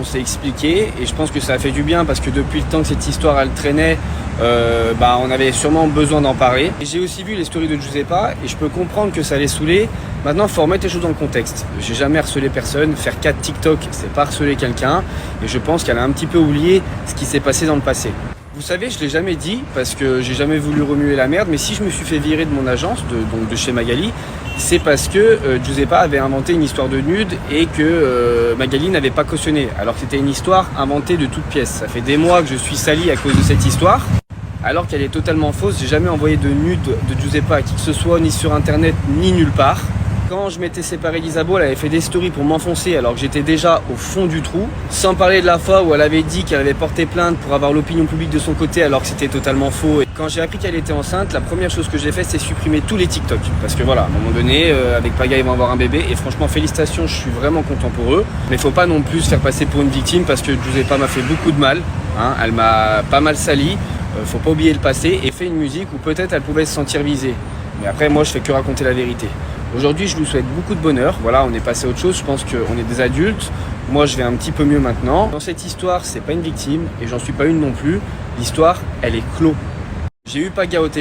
on s'est expliqué et je pense que ça a fait du bien parce que depuis le temps que cette histoire elle traînait, on avait sûrement besoin d'en parler. Et j'ai aussi vu les stories de Giuseppa et je peux comprendre que ça les saoulait. Maintenant, il faut remettre les choses dans le contexte. J'ai jamais harcelé personne. Faire 4 TikTok, c'est pas harceler quelqu'un. Et je pense qu'elle a un petit peu oublié ce qui s'est passé dans le passé. Vous savez, je l'ai jamais dit parce que j'ai jamais voulu remuer la merde, mais si je me suis fait virer de mon agence, donc de chez Magali, c'est parce que Giuseppa avait inventé une histoire de nude et que Magali n'avait pas cautionné. Alors que c'était une histoire inventée de toutes pièces. Ça fait des mois que je suis sali à cause de cette histoire, alors qu'elle est totalement fausse. J'ai jamais envoyé de nude de Giuseppa à qui que ce soit, ni sur internet, ni nulle part. Quand je m'étais séparé d'Isabeau, elle avait fait des stories pour m'enfoncer alors que j'étais déjà au fond du trou. Sans parler de la fois où elle avait dit qu'elle avait porté plainte pour avoir l'opinion publique de son côté alors que c'était totalement faux. Et quand j'ai appris qu'elle était enceinte, la première chose que j'ai fait, c'est supprimer tous les TikTok. Parce que voilà, à un moment donné, avec Paga, ils vont avoir un bébé. Et franchement, félicitations, je suis vraiment content pour eux. Mais faut pas non plus se faire passer pour une victime parce que Giuseppa m'a fait beaucoup de mal. Elle m'a pas mal sali. Faut pas oublier le passé et fait une musique où peut-être elle pouvait se sentir visée. Mais après, moi, je fais que raconter la vérité. Aujourd'hui, je vous souhaite beaucoup de bonheur. Voilà, on est passé à autre chose. Je pense qu'on est des adultes. Moi, je vais un petit peu mieux maintenant. Dans cette histoire, c'est pas une victime et j'en suis pas une non plus. L'histoire, elle est clos. J'ai eu Paga au téléphone.